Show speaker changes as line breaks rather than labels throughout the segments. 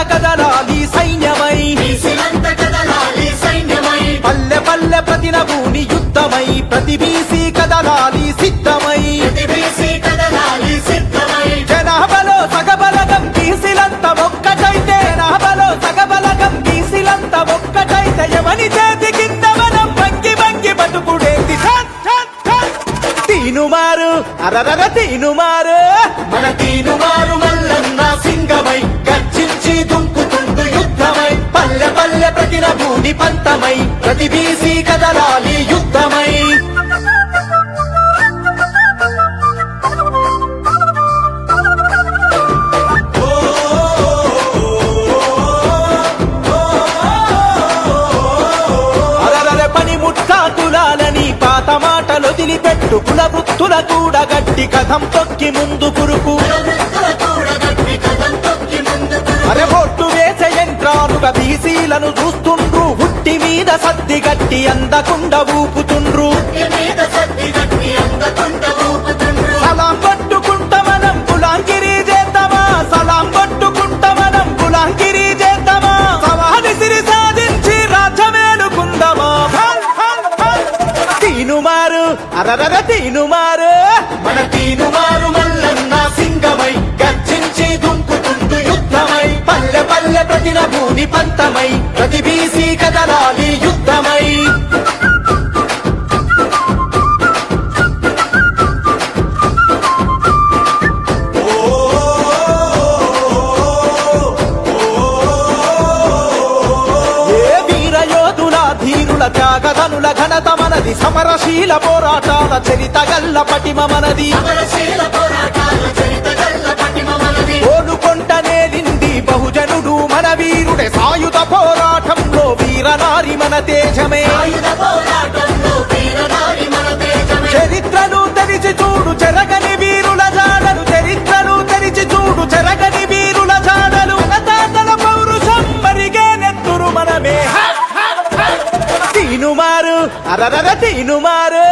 కదలాలి సైన్యమై పల్లె పల్లె ప్రతి నభూని యుద్ధమై ప్రతి బీసీ కదలాలి సిద్ధమై జనాభాలో సగబలగం బీసీలంత ఒక్కటైతే జనాభాలో సగబలగం బీసీలంత ఒక్కటైతే ఎవని చేతి కింద మనం వంగి వంగి బతుకుడేది తీనుమారు అరరర తీనుమారు
మన తీనుమారు మల్లన్న సింగమై గర్జించి దుంకుతుండు యుద్ధమై
పల్లె పల్లె ప్రతి నభూని పంతమై ప్రతి బీసీ కదలాలి యుద్ధమై అరరర పనిముట్ట కులాలని పాత మాటలు వదిలిపెట్టు కుల వృత్తుల కూడా గట్టి కథం తొక్కి ముందు కురుకు అరే బొట్టు వేసే యంత్రాలుగా బీసీలను చూస్తుండ్రు హుట్టి మీద సద్ది గట్టి అందకుండా ఊపుతుండ్రు సలాం కొట్టుకుంట మనం కులాంగిరి చేద్దామా సలాం కొట్టుకుంట మనం కులాంగిరి చేద్దామా సవాది సిరి సాధించి రాజ్యమేలుకుందామా తీనుమారు అరరర తీనుమారు
మన తీనుమారు మల్లన్న సింగమై గర్జించి దుంకుతుండు యుద్ధమై
పల్లె పల్లె ప్రతి నభూని పంతమై ప్రతి బీసీ కదలాలి యుద్ధమై ఏ వీరయోధుల ధీరుల త్యాగధనుల ఘనత మనది సమరశీల పోరాటాల చరిత గల్ల పటిమ మనది ఓలుకొంట నేలింది బహుజనుడు మన వీరుడే సాయుధ పోరాటంలో వీరనారి మన తేజమే చరిత్రను తెరిచి చూడు చెరగని వీరుల జాడలు చరిత్రను తెరిచి చూడు చెరగని వీరుల జాడలు తాతల పౌరుషం మరిగే నెత్తురు మనమే తీనుమారు అరరర తీనుమారు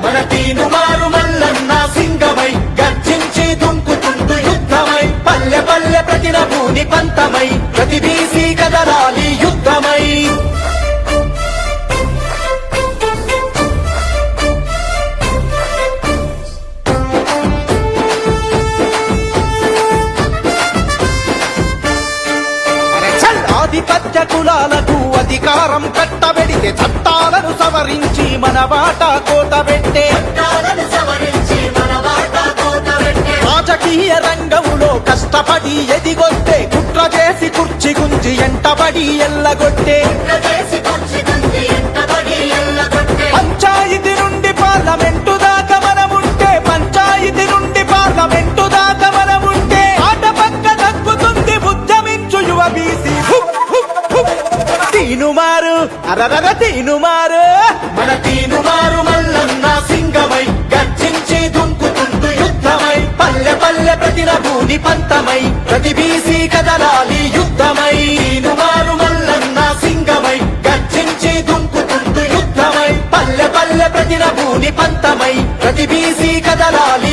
మన తీనుమారు మల్లన్న సింగమై గర్జించి దుంకుతుండు యుద్ధమై
పల్లె పల్లె ప్రతి నభూని పంతమై ప్రతి బీసీ కదలాలి యుద్ధమై ఆధిపత్య కులాలకు అధికారం కట్టబెడితే చట్టాలను సవరించి మన వాటా కోటబెట్టే రాజకీయ రంగములో కష్టపడి ఎదిగొట్టే కుట్ర చేసి కుర్చి గుంజి ఎంటబడి ఎల్లగొట్టే పంచాయతీ నుండి పార్లమెంటు దాకా మనముంటే పంచాయతీ నుండి పార్లమెంటు దాకా మనముంటే ఆట పక్క దక్కుతుంది ఉద్యమించు యువ బీసీ తీనుమారు అరరర తీనుమారు
మన తీనుమారు మల్లన్న సింగమై గర్జించి దుంకుతుండు యుద్ధమై
పల్లె పల్లె ప్రతి నభూని పంతమై ప్రతి బీసీ కదలాలి యుద్ధమై
తీనుమారు మల్లన్న సింగమై
గర్జించి దుంకుతుండు యుద్ధమై పల్లె పల్లె ప్రతి నభూని పంతమై ప్రతి బీసీ కదలాలి